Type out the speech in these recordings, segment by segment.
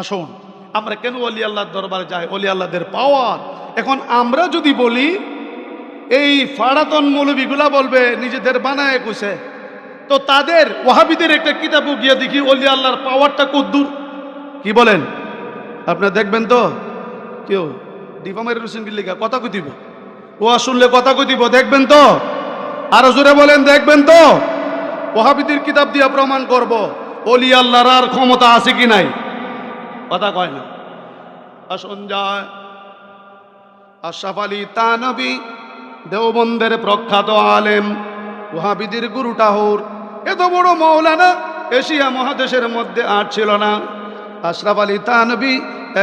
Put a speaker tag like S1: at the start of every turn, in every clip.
S1: আসুন, আমরা কেন ওলি আল্লাহর দরবারে যাই? ওলি আল্লাহদের পাওয়ার। এখন আমরা যদি বলি, এই ফাড়াতন মৌলবীগুলা বলবে নিজেদের বানায় কইছে, তো তাদের ওয়াহাবিদের একটা কিতাবও গিয়ে দেখি ওলি আল্লাহর পাওয়ারটা কদ্দূর। কি বলেন আপনারা? দেখবেন তো কেউ ডিফামের হোসেন লিখা কথা কই দিব, ও শুনলে কথা কই দিব, দেখবেন তো? আরো জোরে বলেন, দেখবেন তো? ওয়াহাবিদের কিতাব দিয়া প্রমাণ করব ওলি আল্লাহর আর ক্ষমতা আছে কি নাই। কথা কয় না। আসুন যায় আশরাফ আলী তানবী, দেওবন্দের প্রখ্যাত আলেম, ওয়াহাবিদের গুরু টাহুর, এত বড় মাওলানা এশিয়া মহাদেশের মধ্যে আর ছিল না। আশরাফ আলী তানবী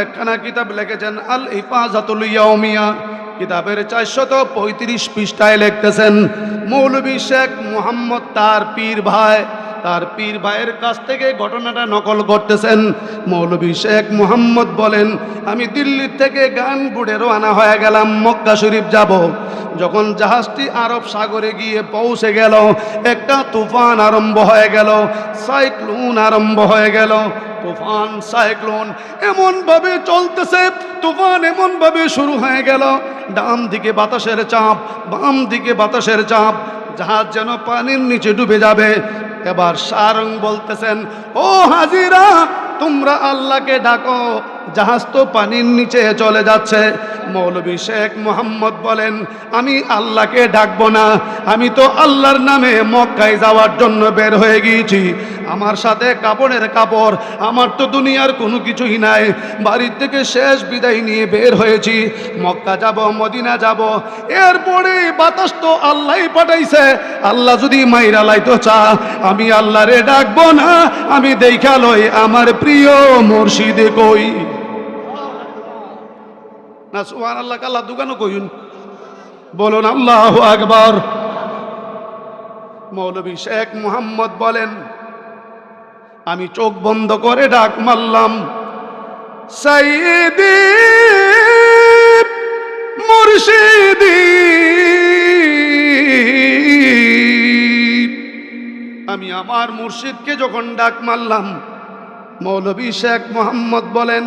S1: একখানা কিতাব লিখেছেন, আল ইফাজাতুল ইয়াউমিয়া। কিতাবের 435 পৃষ্ঠায় লিখতেছেন, মৌলভী শেখ মুহাম্মদ তার পীর ভাইয়ের কাছ থেকে ঘটনাটা নকল করতেছেন। মৌলভী শেখ মুহাম্মদ বলেন, আমি দিল্লি থেকে গানপুরে রওনা হয়ে গেলাম, মক্কা শরীফ যাব। যখন জাহাজটি আরব সাগরে গিয়ে পৌঁছে গেল, একটা তুফান আরম্ভ হয়ে গেল, সাইক্লোন আরম্ভ হয়ে গেল। তুফান সাইক্লোন এমন ভাবে চলতেছে, তুফান এমন ভাবে শুরু হয়ে গেল, ডান দিকে বাতাসের চাপ, বাম দিকে বাতাসের চাপ, জাহাজ যেন পানির নিচে ডুবে যাবে। এবার সারং বলতেছেন, ও হাজিরা, তোমরা আল্লাহকে ডাকো, জাহাজ তো পানির নিচে চলে যাচ্ছে। মৌলভী শেখ মুহাম্মদ বলেন, আমি আল্লাহকে ডাকবো না, আমি তো আল্লাহর নামে মক্কায় যাওয়ার জন্য বের হয়ে গিয়েছি। আমার সাথে কাপড়ের কাপড়, আমার তো দুনিয়ার কোনো কিছুই নাই। বাড়ির থেকে শেষ বিদায় নিয়ে বের হয়েছি, মক্কা যাব, মদিনা যাব। এরপরে বাতাস তো আল্লাহই পাঠাইছে, আল্লাহ যদি মাইরা লাইতো চা, আমি আল্লাহরে ডাকবো না, আমি দেখা লই আমার প্রিয় মুর্শিদে কই। না সুবহানাল্লাহ, আল্লাহ দোকানও কইন, বলুন আল্লাহু আকবার। মৌলভী শেখ মুহাম্মদ বলেন, আমি চোখ বন্ধ করে ডাক মারলাম, সাইয়্যিদি মুর্শিদি। আমি আমার মুর্শিদকে যখন ডাক মারলাম, মৌলভী শেখ মুহাম্মদ বলেন,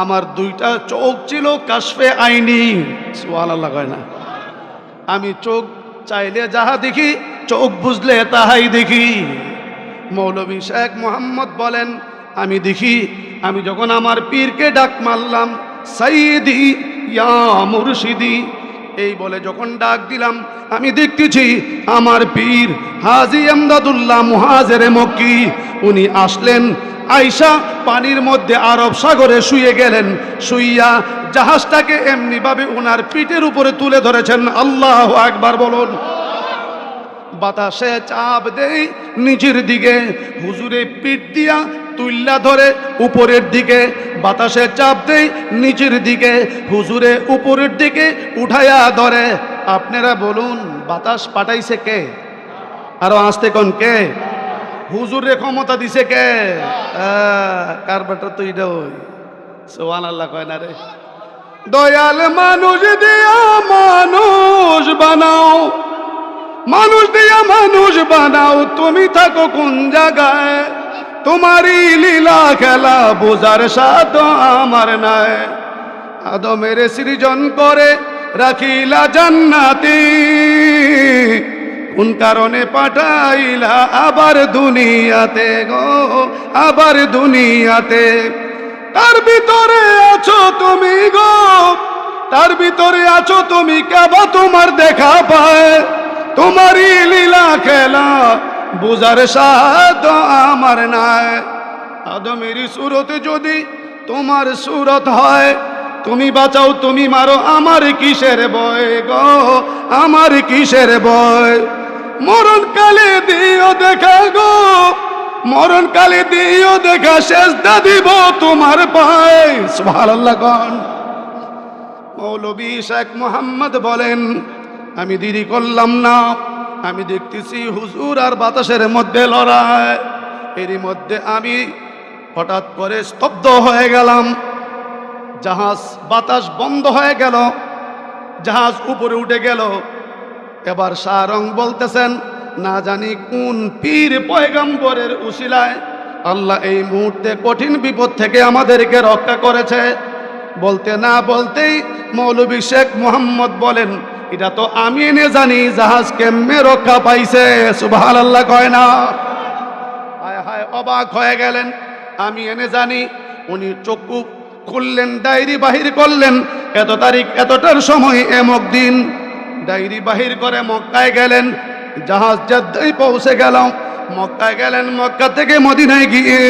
S1: আমার দুইটা চোখ ছিল কাশফে আইনি। সুবহানাল্লাহ কয় না? আমি চোখ চাইলে যাহা দেখি, চোখ বুঝলে তাহাই দেখি। মৌলভী শেখ মুহাম্মদ বলেন, আমি দেখি, আমি যখন আমার পীরকে ডাক মারলাম, সাইয়্যিদি ইয়া মুর্শিদি, এই বলে যখন ডাক দিলাম, আমি দেখতেছি আমার পীর হাজী আমদাদুল্লাহ মুহাজিরে মক্কি, উনি আসলেন, আয়সা পানির মধ্যে আরব সাগরে শুয়ে গেলেন। শুইয়া জাহাজটাকে এমনি ভাবে ওনার পিঠের উপরে তুলে ধরেছেন। আল্লাহু আকবার বলুন। বাতাসে চাপ দেই নিচের দিকে, হুজুরে পিঠ দিয়া তুল্লা ধরে উপরের দিকে, বাতাসে চাপ দেই নিচের দিকে, হুজুরে উপরের দিকে উঠাইয়া ধরে। আপনারা বলুন, বাতাস পাঠাইছে কে? আরো আসতে কোন কে? হুজুরে ক্ষমতা দিছে কে? কার বেটা তো এটা ওই। সুবহানাল্লাহ কয় না রে? দয়াল মানুষ দিয়া মানুষ বানাও, মানুষ দিয়া মানুষ বানাও, তুমি থাকো কোন জায়গায়? তোমারই লীলা খেলা বোঝার সাথ আমার নাই। আদমের সৃজন করে রাখিলা জান্নাতে, কোন কারণে পাঠাইলা আবার দুনিয়াতে গো, আবার দুনিয়াতে? তার ভিতরে আছো তুমি গো, তার ভিতরে আছো তুমি, কেবা তোমার দেখা পায়? তোমারই লীলা খেলা বুঝার সাধ্য আমার নাই। আদমের সুরতে যদি তোমার সুরত হয়, তুমি বাঁচাও তুমি মারো, আমার কিসের ভয় গো, আমার কিসের ভয়? মরণ কালে দিও দেখা গো, মরণ কালে দিও দেখা, সেজদা দিব তোমার পায়ে। সুবহানাল্লাহ কোন? মৌলভী শেখ মুহাম্মদ বলেন, আমি দেরি করলাম না, আমি দেখতেছি হুজুর আর বাতাসের মধ্যে লড়াই। এরই মধ্যে আমি হঠাৎ করে স্তব্ধ হয়ে গেলাম, জাহাজ বাতাস বন্ধ হয়ে গেল, জাহাজ উপরে উঠে গেল। এবার শাহরং বলতেছেন, না জানি কোন পীর পয়গম্বরের উসিলায় আল্লাহ এই মুহূর্তে কঠিন বিপদ থেকে আমাদেরকে রক্ষা করেছে। বলতে না বলতেই মৌলভী শেখ মোহাম্মদ বলেন, এটা তো আমি এনে জানি জাহাজ কেমনে রক্ষা পাইছে। সুবহানাল্লাহ কয় না? হায় হায়, অবাক হয়ে গেলেন। আমি এনে জানি। উনি চক্ষু খুললেন, ডায়েরি বাহির করলেন, এত তারিখ এতটার সময় এমক দিন। ডায়েরি বাহির করে মক্কায় গেলেন। জাহাজ জেদ্দায় পৌঁছে গেল। মক্কায় গেলেন, মক্কা থেকে মদিনায় গিয়ে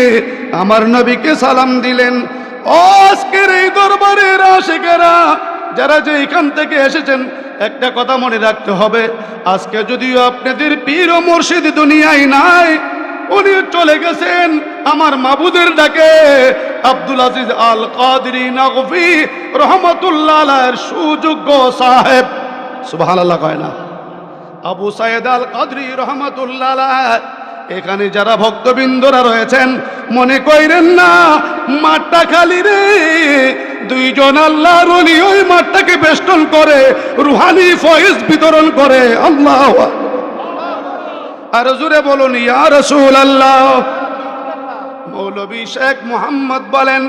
S1: আমার নবীকে সালাম দিলেন। আজকের এই দরবারের আশিকেরা যারা যে এখান থেকে এসেছেন, একটা কথা মনে রাখতে হবে, আজকে যদিও আপনাদের পীর ও মুর্শিদ দুনিয়ায় নাই, উনি চলে গেছেন আমার মাবুদের ডাকে। আব্দুল আজিজ আল কাদরি নগফি রহমতুল্লাহ আলাইহির সুযোগ্য সাহেব। সুবহানাল্লাহ কয় না? আবু সাইদ আল কাদরি রহমতুল্লাহ আলাইহ। এখানে যারা ভক্তবৃন্দরা রয়েছেন, মনে কইরেন না মাঠটা খালি রে। দুইজন আল্লাহর ওলি ওই মাঠটাকে বেষ্টন করে রুহানি ফয়েজ বিতরণ করে। আল্লাহু আকবার। আর জোরে বলুন ইয়া রাসূলুল্লাহ। মৌলভী শেখ মোহাম্মদ বলেন,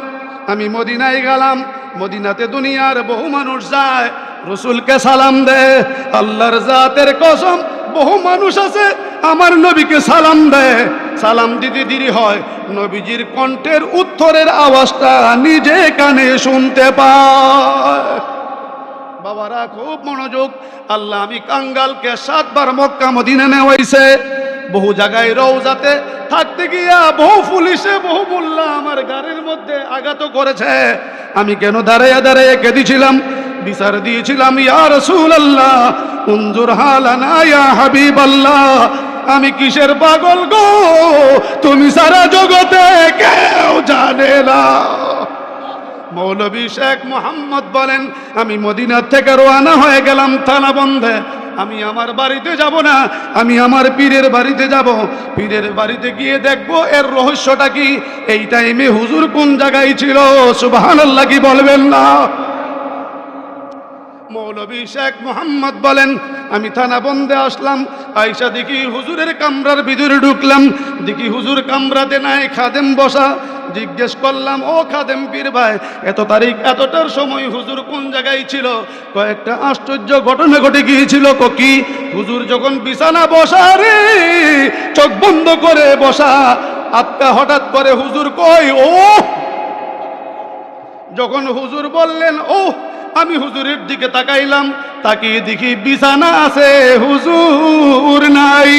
S1: আমি মদিনায় গেলাম। মদিনাতে দুনিয়ার বহু মানুষ যায়, রসুলকে সালাম দেয়। আল্লাহর জাতের কসম, বহু মানুষ আছে আমার নবীকে সালাম দেয়, সালাম দিতে দেরি হয়, নবীজির কণ্ঠের উত্তরের আওয়াজটা নিজে কানে শুনতে পায়। বাবারা খুব মনোযোগ। আল্লাহ আমি কাঙ্গালকে 7 বার মক্কা মদিনা নেওয়াইছে। বহু জায়গায় রওজাতে থাকতে গিয়া বহু পুলিশে বহু মোল্লা আমার গাড়ির মধ্যে আঘাত করেছে। আমি কেন দাঁড়াইয়া দাঁড়াইয়া কেঁদেছিলাম, বিচার দিয়েছিলাম, ইয়া রাসূলুল্লাহ উনজুর হালানা ইয়া হাবিবাল্লাহ। আমি কিসের পাগল গো, তুমি সারা জগতে কেউ জানে না। মৌলভী শেখ মোহাম্মদ বলেন, আমি মদিনার থেকে রওনা হয়ে গেলাম থানা বন্ধে। আমি আমার বাড়িতে যাব না, আমি আমার পীরের বাড়িতে যাব। পীরের বাড়িতে গিয়ে দেখব এর রহস্যটা কি। এই টাইমে হুজুর কোন জায়গায় ছিল? সুবহানাল্লাহ কি বলবেন না? মৌলভী শেখ মোহাম্মদ বলেন, আমি থানা বন্ধে আসলাম। আইসা দেখি হুজুরের কামরার ভিতরে ঢুকলাম, দেখি হুজুর কামরাতে নাই, খাদেম বসা। জিজ্ঞেস করলাম, ও খাদেম পীর ভাই, এত তারিখ এতটার সময় হুজুর কোন জায়গায় ছিল? কয়েকটা আশ্চর্য ঘটনা ঘটে গিয়েছিল। কি? হুজুর যখন বিছানা বসা রে, চোখ বন্ধ করে বসা, আত্মা হঠাৎ করে হুজুর কই ও। যখন হুজুর বললেন ও, আমি হুজুরের দিকে তাকাইলাম, তাকিয়ে দেখি বিছানা আছে, হুজুর নাই।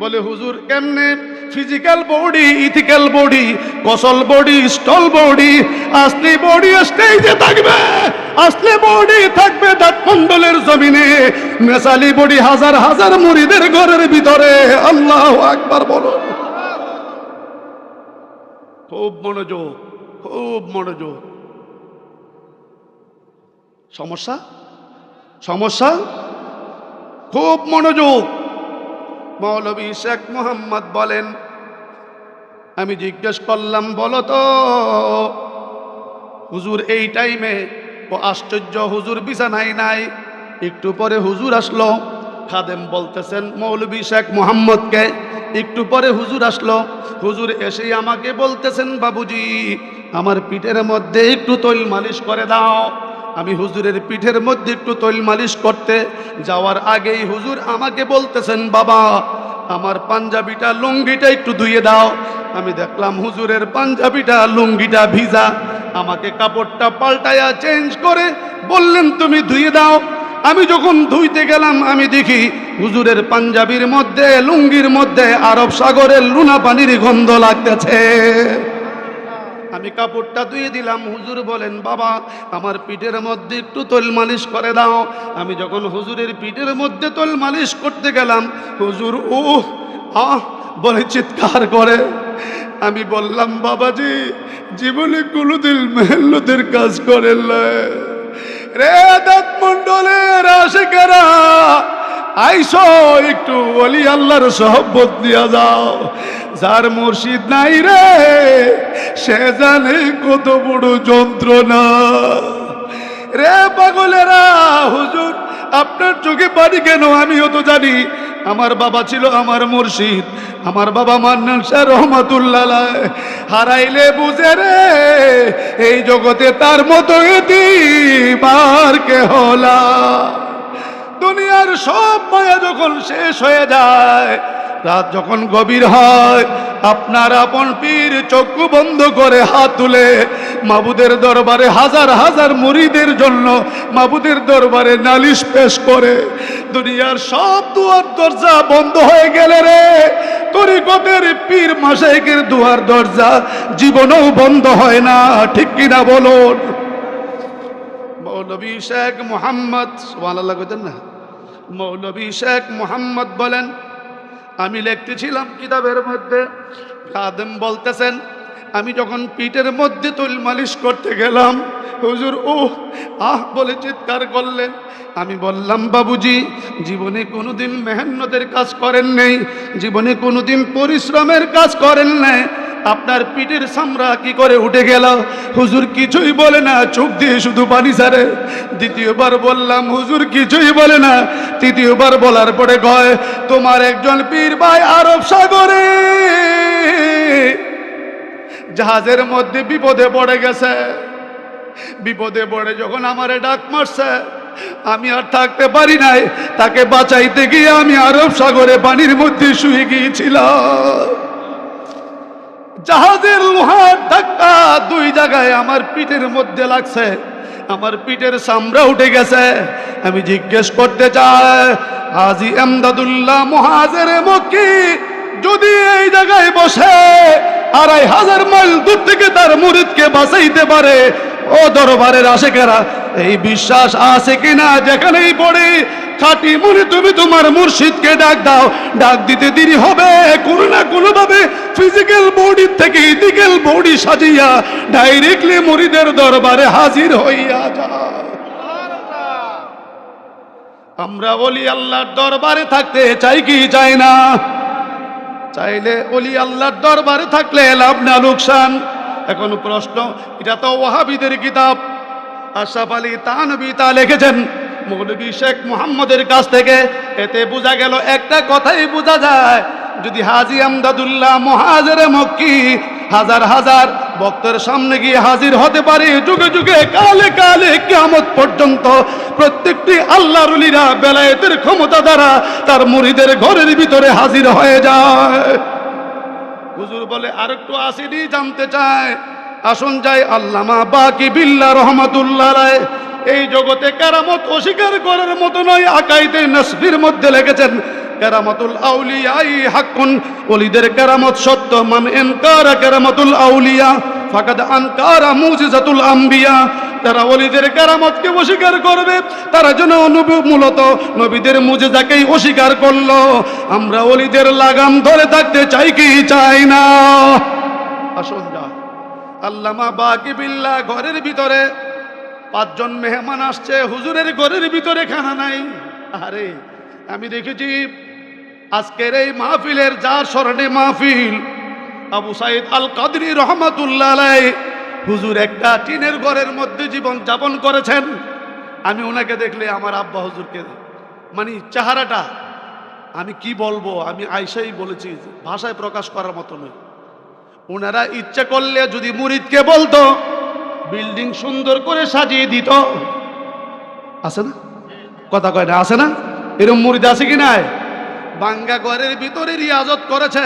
S1: বলে হুজুর কেমনে? Physical body, ethical body, causal body, স্টল বডি, আসলি বডি স্টেজে থাকবে, আসলি বডি থাকবে দাঁতমন্ডলের জমিনে, মেসালি বডি হাজার হাজার মুরিদের ঘরের ভিতরে। আল্লাহু আকবার বলো। খুব মনোযোগ, খুব মনোযোগ। সমস্যা সমস্যা খুব মনোযোগ। মৌলভী শেখ মোহাম্মদ বলেন, আমি জিজ্ঞেস করলাম, বলো তো হুজুর এই টাইমে? ও আশ্চর্য, হুজুর বিছানায় নাই। একটু পরে হুজুর আসলো। খাদেম বলতেছেন মৌলভী শেখ মোহাম্মদকে, একটু পরে হুজুর আসলো। হুজুর এসেই আমাকে বলতেছেন, বাবুজি আমার পিঠের মধ্যে একটু তৈল মালিশ করে দাও। আমি হুজুরের পিঠের মধ্যে একটু তৈল মালিশ করতে যাওয়ার আগেই হুজুর আমাকে বলতেছেন, বাবা আমার পাঞ্জাবিটা লুঙ্গিটা একটু ধুয়ে দাও। আমি দেখলাম হুজুরের পাঞ্জাবিটা লুঙ্গিটা ভিজা। আমাকে কাপড়টা পাল্টায়া চেঞ্জ করে বললেন, তুমি ধুয়ে দাও। আমি যখন ধুইতে গেলাম, আমি দেখি হুজুরের পাঞ্জাবির মধ্যে, লুঙ্গির মধ্যে আরব সাগরের লুনা পানির গন্ধ লাগতেছে। আমি কাপড়টা ধুয়ে দিলাম। হুজুর বলেন, বাবা আমার পিঠের মধ্যে একটু তৈল মালিশ করে দাও। আমি যখন হুজুরের পিঠের মধ্যে তৈল মালিশ করতে গেলাম, হুজুর বলে চিৎকার করে। আমি বললাম, বাবাজি জীবনে কোনোদিন মেহনতের কাজ করেন না রে, দাঁতমন্ডলের আশিকেরা আইসো, একটু ওলি আল্লাহর সোহবত দিয়া যাও। যার মুর্শিদ নাই রে, সে জানে কত বড় যন্ত্রণা রে। পাগলেরা, হুজুর আপনার চোখে পানি কেন? আমিও তো জানি। আমার বাবা ছিল আমার মুর্শিদ, আমার বাবা মান্নান শাহ রহমাতুল্লাহ আলাইহ। হারাইলে বুঝে রে এই জগতে তার মতো এতিম আর কেহ নাই। দুনিয়ার সব মায়া যখন শেষ হয়ে যায়, রাত যখন গভীর হয়, আপনার আপন পীর চক্ষু বন্ধ করে হাত তুলে মাবুদের দরবারে হাজার হাজার মুরিদের জন্য মাবুদের দরবারে নালিশ পেশ করে। দুনিয়ার সব দুয়ার দরজা বন্ধ হয়ে গেলে রে তরিকতের পীর মাশায়েখের দুয়ার দরজা জীবনেও বন্ধ হয় না, ঠিক কিনা বলুন? মৌলভী শেখ মোহাম্মদ, সুবহানাল্লাহ কইতেন না, মৌলভী শেখ মোহাম্মদ বলেন, আমি লিখতেছিলাম কিতাবের মধ্যে, খাদেম বলতেছেন আমি যখন পিঠের মধ্যে তুল মালিশ করতে গেলাম, হুজুর বলে চিৎকার করলেন। আমি বললাম বাবুজি জীবনে কোনোদিন মেহনতের কাজ করেন নাই, জীবনে কোনোদিন পরিশ্রমের কাজ করেন নাই, আপনার পিঠের চামড়া কি করে উঠে গেল? হুজুর কিছুই বলে না, চোখ দিয়ে শুধু পানি ছাড়ে। দ্বিতীয়বার বললাম হুজুর কিছুই বলে না। তৃতীয়বার বলার পরে কয় তোমার একজন পীর ভাই আরব সাগরে জাহাজের মধ্যে বিপদে পড়ে গেছে। বিপদে পড়ে যখন আমারে ডাক মারছে, আমি আর থাকতে পারি নাই, তাকে বাঁচাইতে গিয়ে আমি আরব সাগরে পানির মধ্যে শুয়ে গিয়েছিলাম। জাহাজের লোহার ধাক্কা দুই জায়গায় আমার পিঠের মধ্যে লাগছে, আমার পিঠের চামড়া উঠে গেছে। আমি জিজ্ঞেস করতে চাই হাজী এমদাদুল্লাহ মুহাজির মক্কি যদি এই জায়গায় বসে 2500 মাইল দূর থেকে তার মুরিদকে বাঁচাইতে পারে, ও দরবারের আশিকেরা এই বিশ্বাস আছে কিনা? যেখানেই পড়ে খাঁটি মনে তুমি তোমার মুর্শিদকে ডাক দাও, ডাক দিতে দেরি হবে, কোনো না কোনো ভাবে ফিজিক্যাল বডি থেকে ইথিক্যাল বডি সাজিয়া ডাইরেক্টলি মুরিদের দরবারে হাজির হইয়া যায়। আমরা ওলি আল্লাহর দরবারে থাকতে চাই কি চাই না? চাইলে ওলি আল্লাহর দরবারে থাকলে লাভ না লোকসান? এখন প্রশ্ন, এটা তো ওয়াহাবিদের কিতাব, আশরাফ আলী তানভী তা লিখেছেন মৌলভী শেখ মুহাম্মদের কাছ থেকে। এতে বোঝা গেল একটা কথাই বোঝা যায়, যদি হাজী এমদাদুল্লাহ মুহাজির মক্কি হাজার হাজার ভক্তের সামনে গিয়ে হাজির হতে পারে, যুগে যুগে কালে কালে কিয়ামত পর্যন্ত প্রত্যেকটি আল্লাহর ওলিরা বেলায়েতের ক্ষমতা দ্বারা তার মুরিদের ঘরের ভিতরে হাজির হয়ে যায়। হুজুর বলে আরেকটু আসিনি জানতে চায়, আসুন যাই আল্লামা বাকি বিল্লাহ রহমাতুল্লাহ আলাইহ এই জগতে কেরামত অস্বীকার করার মতো নয়, আকাইদে নাসবির মধ্যে লিখেছেন কেরামতুল আউলিয়াই হাক্কুন, ওলিদের কেরামত সত্য, মান ইনকারা কেরামতুল আউলিয়া ফাকাদ আনকারা মুজিজাতুল আম্বিয়া। যারা ওলিদের কেরামতকে অস্বীকার করবে তারা যেন মূলত নবীদের মুজিজাকেই অস্বীকার করলো। আমরা ওলিদের লাগাম ধরে থাকতে চাই কি চাই না? আসুন যা আল্লামা বাকি বিল্লাহ ঘরের ভিতরে 5 জন মেহমান আসছে, হুজুরের ঘরের ভিতরে খানা নাই। আরে আমি দেখেছি আজকের এই মাহফিলের যার স্মরণে মাহফিল, আবু সাইদ আল কাদরি রহমাতুল্লাহ আলাইহ হুজুর একটা টিনের ঘরের মধ্যে জীবন যাপন করেছেন। আমি ওনাকে দেখলে আমার আব্বা হুজুরকে মানে চেহারাটা আমি কি বলবো, আমি আয়সাই বলেছি, ভাষায় প্রকাশ করার মতো নয়। ওনারা ইচ্ছা করলে যদি মুরিদকে বলতো বিল্ডিং সুন্দর করে সাজিয়ে দিত, আছে না? কথা কয় না, আছে না? এরকম মুরিদ আছে কি নাই? বাঙ্গা ঘরের ভিতরে রিয়াজত করেছে,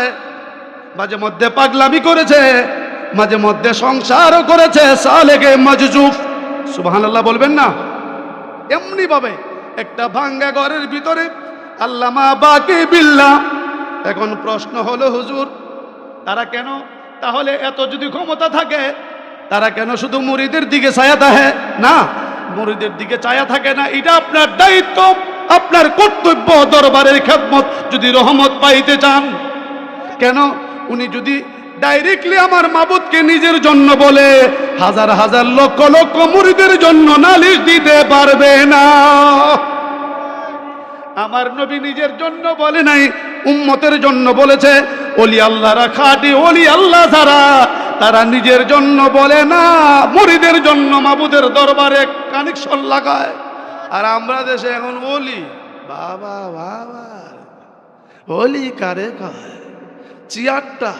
S1: মাঝে মধ্যে পাগলামি করেছে, মাঝে মধ্যে সংসারও করেছে, সালেকে মজজুফ, সুবহানাল্লাহ বলবেন না? এমনি ভাবে একটা ভাঙ্গা ঘরের ভিতরে আল্লামা বাকি বিল্লাহ। এখন প্রশ্ন হলো হুজুর তারা কেন, তাহলে এত যদি ক্ষমতা থাকে তারা কেন শুধু মুরিদের দিকে ছায়া থাকে না? মুরিদের দিকে ছায়া থাকে না, এটা আপনার দায়িত্ব, আপনার কর্তব্য। দরবারের খেদমত যদি রহমত পাইতে চান, কেন উনি যদি ডাইরেক্টলি আমার মাবুদকে নিজের জন্য বলে হাজার হাজার লক্ষ লক্ষ মুরিদের জন্য নালিশ দিতে পারবে না? আমার নবী নিজের জন্য বলে নাই, উম্মতের জন্য বলেছে। ওলি আল্লাহরা খাঁটি ওলি আল্লাহ যারা, তারা নিজের জন্য বলে না, মুরিদের জন্য মাবুদের দরবারে কানেকশন লাগায়। আর আমরা দেশে এখন বলি বাবা বাবা, অলি কারে কয়? চেয়ারটা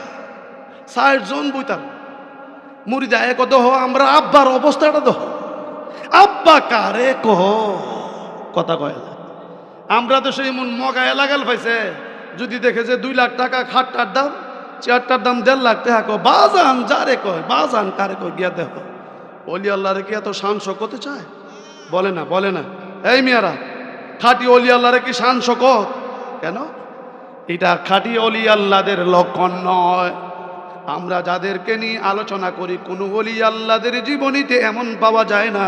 S1: ৬০ জন বইতাম মুড়ি যায় কত হ, আমরা আব্বার অবস্থাটা দহ, আব্বা কারে কহ কথা কয় না। আমরা তো সেই মন মগায় লাগাল পাইছে, যদি দেখে যে 2 লাখ টাকা খাটটার দাম, চেয়ারটার দাম 1.5 লাখ টাকা, কয় বাজান যারে কয়, বাজান কারে কয় গিয়া দেখ। অলি আল্লাহরে কি এত শান শকত চায়? বলে না, বলে না। এই মিয়ারা, খাঁটি অলি আল্লাহরে কি শান শকত? কেন? এটা খাঁটি অলি আল্লাহদের লক্ষণ নয়। আমরা যাদেরকে নিয়ে আলোচনা করি, কোন অলি আল্লাহদের জীবনীতে এমন পাওয়া যায় না